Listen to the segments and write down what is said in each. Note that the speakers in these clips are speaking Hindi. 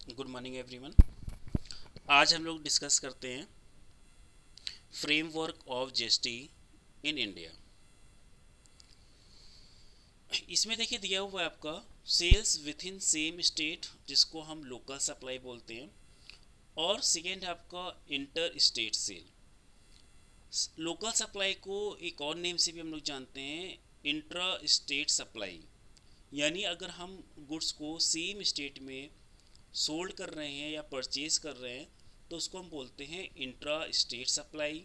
Good morning everyone. आज हम लोग डिस्कस करते हैं framework of GST in India. इसमें देखिए दिया हुआ है आपका sales with in same state, जिसको हम लोकल सप्लाई बोलते हैं, और सेकेंड है आपका inter state sale. Local supply को एक और नेम से भी हम लोग जानते हैं, इंट्रा स्टेट सप्लाई। यानी अगर हम गुड्स को सेम स्टेट में सोल्ड कर रहे हैं या परचेज कर रहे हैं तो उसको हम बोलते हैं इंट्रा स्टेट सप्लाई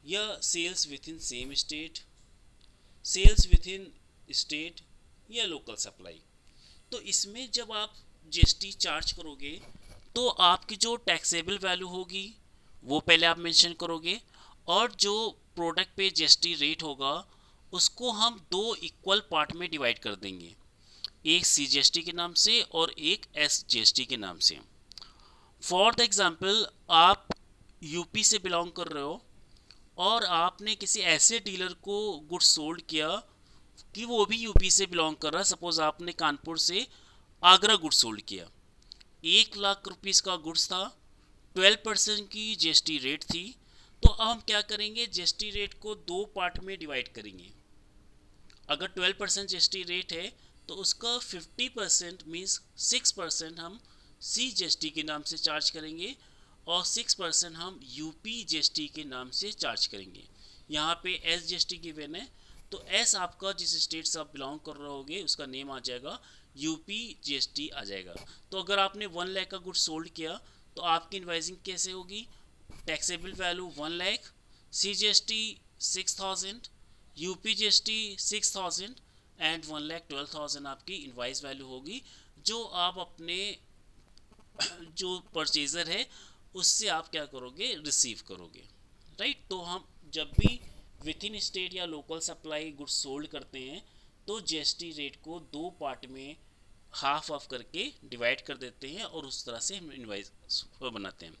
या sales with in same state, sales with in state या लोकल सप्लाई। तो इसमें जब आप जीएसटी चार्ज करोगे तो आपकी जो टैक्सेबल वैल्यू होगी वो पहले आप मेंशन करोगे, और जो प्रोडक्ट पे जीएसटी रेट होगा उसको हम दो इक्वल पार्ट में डिवाइड कर देंगे, एक सी जीएसटी के नाम से और एक एस जीएसटी के नाम से। फॉर द एग्जाम्पल, आप यूपी से बिलोंग कर रहे हो और आपने किसी ऐसे डीलर को गुड्स सोल्ड किया कि वो भी यूपी से बिलोंग कर रहा है। सपोज आपने कानपुर से आगरा गुड्स सोल्ड किया, 1 लाख रुपीज़ का गुड्स था, 12% की जीएसटी रेट थी। तो अब हम क्या करेंगे, जीएसटी रेट को दो पार्ट में डिवाइड करेंगे। अगर 12% जीएसटी रेट है तो उसका 50% मीन्स 6% हम सी जीएसटी के नाम से चार्ज करेंगे और 6% हम यूपी जीएसटी के नाम से चार्ज करेंगे। यहाँ पे एस जीएसटी गिवन है, तो एस आपका जिस स्टेट से आप बिलोंग कर रहे होगे उसका नेम आ जाएगा, यूपी जीएसटी आ जाएगा। तो अगर आपने 1 लाख का गुड्स सोल्ड किया तो आपकी इनवाइसिंग कैसे होगी, taxable value 1 lakh, C GST 6,000, UP GST 6,000 and 1,12,000 आपकी इनवाइस वैल्यू होगी, जो आप अपने जो परचेज़र है उससे आप क्या करोगे, रिसीव करोगे। राइट। तो हम जब भी विथ इन स्टेट या लोकल सप्लाई गुड्स सोल्ड करते हैं तो जीएसटी रेट को दो पार्ट में हाफ ऑफ करके डिवाइड कर देते हैं और उस तरह से हम इनवाइस बनाते हैं।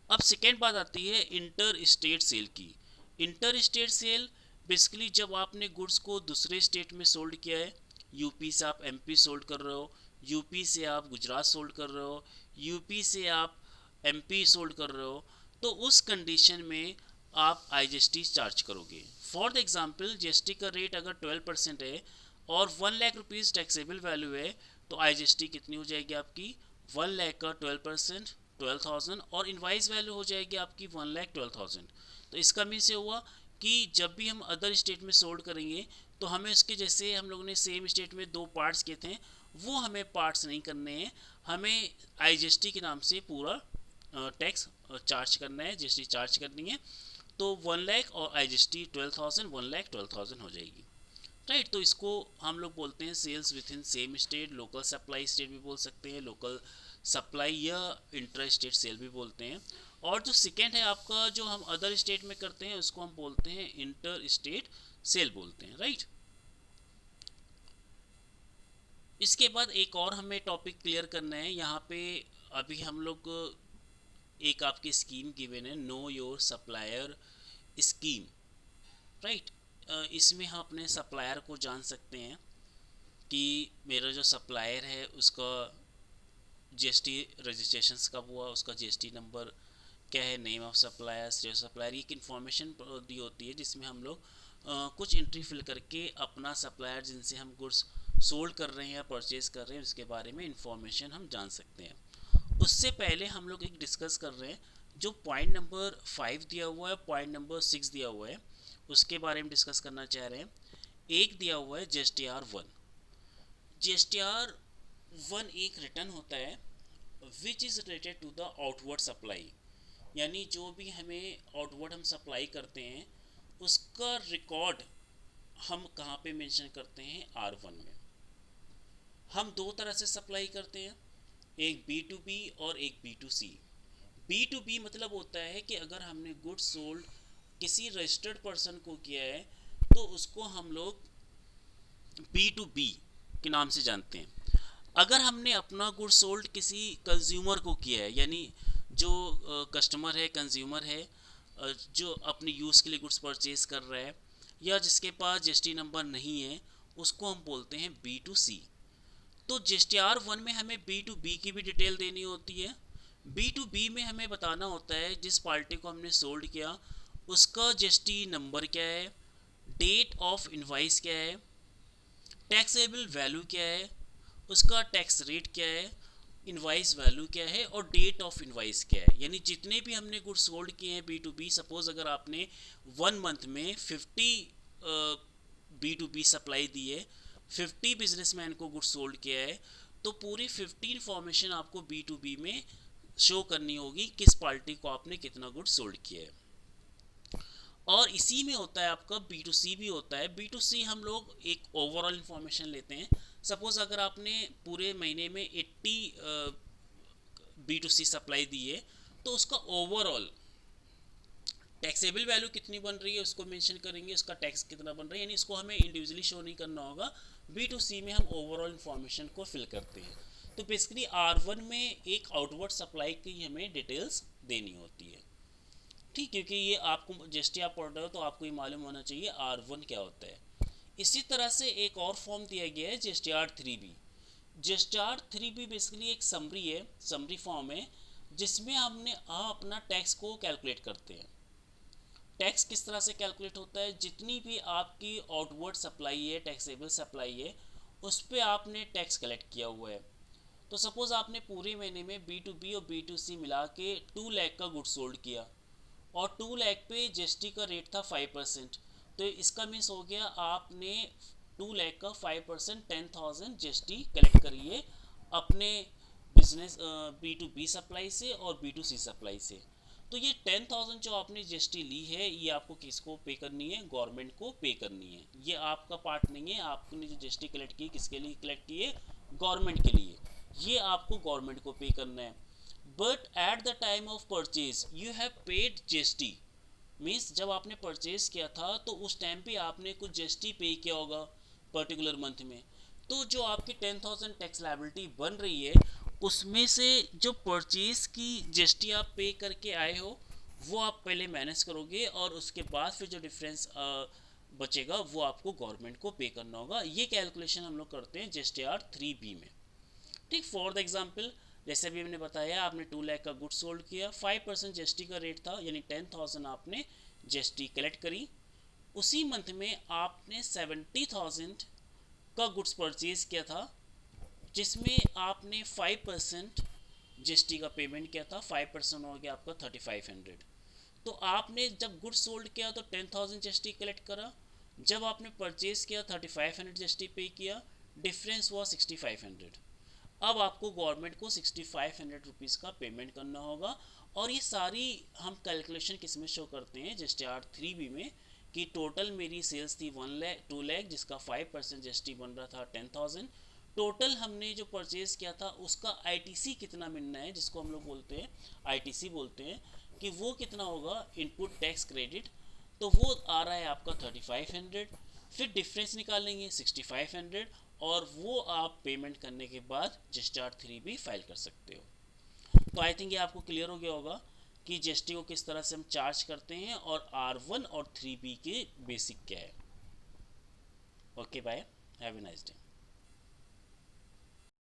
अब सेकेंड बात आती है इंटर स्टेट सेल की। इंटर स्टेट सेल बेसिकली जब आपने गुड्स को दूसरे स्टेट में सोल्ड किया है, यूपी से आप एमपी सोल्ड कर रहे हो, यूपी से आप गुजरात सोल्ड कर रहे हो, यूपी से आप एमपी सोल्ड कर रहे हो, तो उस कंडीशन में आप आईजीएसटी चार्ज करोगे। फॉर द एग्जांपल, जीएसटी का रेट अगर 12% है और 1 लाख रुपीज़ टैक्सेबल वैल्यू है तो आईजीएसटी कितनी हो जाएगी आपकी, 1 लाख का 12% 12,000 और इनवाइस वैल्यू हो जाएगी आपकी 1,12,000। तो इसका मीन से हुआ कि जब भी हम अदर स्टेट में सोल्ड करेंगे तो हमें उसके जैसे हम लोगों ने सेम स्टेट में दो पार्ट्स किए थे वो हमें पार्ट्स नहीं करने हैं, हमें आईजीएसटी के नाम से पूरा टैक्स चार्ज करना है, जीएसटी चार्ज करनी है। तो 1 लाख और आईजीएसटी 12,000, 1,12,000 हो जाएगी। राइट। तो इसको हम लोग बोलते हैं sales with in same state, local supply state भी बोल सकते हैं, लोकल सप्लाई या इंटर स्टेट सेल भी बोलते हैं। और जो सेकेंड है आपका, जो हम अदर स्टेट में करते हैं उसको हम बोलते हैं इंटर स्टेट सेल बोलते हैं। राइट। इसके बाद एक और हमें टॉपिक क्लियर करना है यहाँ पे। अभी हम लोग एक आपकी स्कीम गिवन है, know your supplier scheme. Right. इसमें हम अपने सप्लायर को जान सकते हैं कि मेरा जो सप्लायर है उसका जीएसटी रजिस्ट्रेशन कब हुआ, उसका जीएसटी नंबर क्या है, name of supplier, state supplier, ये एक इन्फॉर्मेशन दी होती है जिसमें हम लोग कुछ एंट्री फिल करके अपना सप्लायर जिनसे हम गुड्स सोल्ड कर रहे हैं या परचेज कर रहे हैं उसके बारे में इंफॉर्मेशन हम जान सकते हैं। उससे पहले हम लोग एक डिस्कस कर रहे हैं, जो पॉइंट नंबर 5 दिया हुआ है, पॉइंट नंबर 6 दिया हुआ है, उसके बारे में डिस्कस करना चाह रहे हैं। एक दिया हुआ है GSTR 1। GSTR 1 एक रिटर्न होता है which is related to the outward supply, यानी जो भी हमें आउटवर्ड हम सप्लाई करते हैं उसका रिकॉर्ड हम कहाँ पे मेंशन करते हैं, R1 में। हम दो तरह से सप्लाई करते हैं, एक B2B और एक B2C। B2B मतलब होता है कि अगर हमने गुड्स सोल्ड किसी रजिस्टर्ड पर्सन को किया है तो उसको हम लोग B2B के नाम से जानते हैं। अगर हमने अपना गुड सोल्ड किसी कंज्यूमर को किया है, यानी जो कस्टमर है, कंज्यूमर है, जो अपने यूज़ के लिए गुड्स परचेज कर रहा है या जिसके पास जीएसटी नंबर नहीं है, उसको हम बोलते हैं B2C। तो GSTR 1 में हमें B2B की भी डिटेल देनी होती है। B2B में हमें बताना होता है जिस पार्टी को हमने सोल्ड किया उसका GST नंबर क्या है, डेट ऑफ इनवाइस क्या है, टैक्सेबल वैल्यू क्या है, उसका टैक्स रेट क्या है, इनवाइस वैल्यू क्या है और डेट ऑफ इनवाइस क्या है। यानी जितने भी हमने गुड्स सोल्ड किए हैं B2B, सपोज अगर आपने 1 मंथ में 50 B2B सप्लाई दी है, 50 बिजनेसमैन को गुड्स सोल्ड किया है, तो पूरी 50 इंफॉर्मेशन आपको B2B में शो करनी होगी किस पार्टी को आपने कितना गुड्स सोल्ड किया है। और इसी में होता है आपका B2C भी होता है। B2C हम लोग एक ओवरऑल इंफॉर्मेशन लेते हैं। सपोज अगर आपने पूरे महीने में 80 B2C सप्लाई दी है तो उसका ओवरऑल टैक्सेबल वैल्यू कितनी बन रही है उसको मेंशन करेंगे, उसका टैक्स कितना बन रहा है, यानी इसको हमें इंडिविजुअली शो नहीं करना होगा। B2C में हम ओवरऑल इंफॉर्मेशन को फिल करते हैं। तो बेसिकली R1 में एक आउटवर्ड सप्लाई की हमें डिटेल्स देनी होती है, ठीक, क्योंकि ये आपको GST आप पढ़ रहे हो तो आपको ये मालूम होना चाहिए R1 क्या होता है। इसी तरह से एक और फॉर्म दिया गया है GSTR 3B। GSTR 3B basically एक समरी है, समरी फॉर्म है जिसमें हमने अपना टैक्स को कैलकुलेट करते हैं। टैक्स किस तरह से कैलकुलेट होता है, जितनी भी आपकी आउटवर्ड सप्लाई है, टैक्सेबल सप्लाई है, उस पर आपने टैक्स कलेक्ट किया हुआ है। तो सपोज आपने पूरे महीने में B2B और B2C मिला के 2 लाख का गुड्स सोल्ड किया और 2 लाख पे GST का रेट था 5%। तो इसका मीन्स हो गया आपने 2 लाख का 5% 10,000 GST कलेक्ट करिए अपने बिजनेस B2B सप्लाई से और B2C सप्लाई से। तो ये 10,000 जो आपने GST ली है ये आपको किसको पे करनी है, गवर्नमेंट को पे करनी है। ये आपका पार्ट नहीं है। आपने जो GST कलेक्ट की किसके लिए कलेक्ट की है, गवर्नमेंट के लिए, ये आपको गवर्नमेंट को पे करना है। But at the time of purchase you have paid GST, means जब आपने परचेज किया था तो उस टाइम पे आपने कुछ GST पे किया होगा पर्टिकुलर मंथ में। तो जो आपकी 10,000 टैक्स लायबिलिटी बन रही है उसमें से जो परचेज की GST आप पे करके आए हो वो आप पहले मैनेज करोगे और उसके बाद फिर जो डिफरेंस बचेगा वो आपको गवर्नमेंट को पे करना होगा। ये कैलकुलेशन हम लोग करते हैं GSTR 3B में, ठीक। फॉर द एग्जाम्पल जैसे अभी मैंने बताया आपने 2 लाख का गुड्स सोल्ड किया, 5% GST का रेट था यानी 10,000 आपने GST कलेक्ट करी। उसी मंथ में आपने 70,000 का गुड्स परचेज किया था जिसमें आपने 5% GST का पेमेंट किया था। 5% हो गया आपका 3,500। तो आपने जब गुड्स सोल्ड किया तो 10,000 GST कलेक्ट करा, जब आपने परचेज किया 3,500 GST पे किया, डिफरेंस हुआ 6,500। अब आपको गवर्नमेंट को 6,500 रुपीज़ का पेमेंट करना होगा। और ये सारी हम कैलकुलेशन किस में शो करते हैं, GSTR 3B में, कि टोटल मेरी सेल्स थी 2 लाख जिसका 5% GST बन रहा था 10,000। टोटल हमने जो परचेज किया था उसका ITC कितना मिलना है, जिसको हम लोग बोलते हैं ITC बोलते हैं, कि वो कितना होगा, इनपुट टैक्स क्रेडिट। तो वो आ रहा है आपका 3,500, फिर डिफरेंस निकालेंगे 6,500 और वो आप पेमेंट करने के बाद GSTR 3B फाइल कर सकते हो। तो आई थिंक ये आपको क्लियर हो गया होगा कि GST को किस तरह से हम चार्ज करते हैं और R1 और 3B के बेसिक क्या है। Okay bye, have a nice day.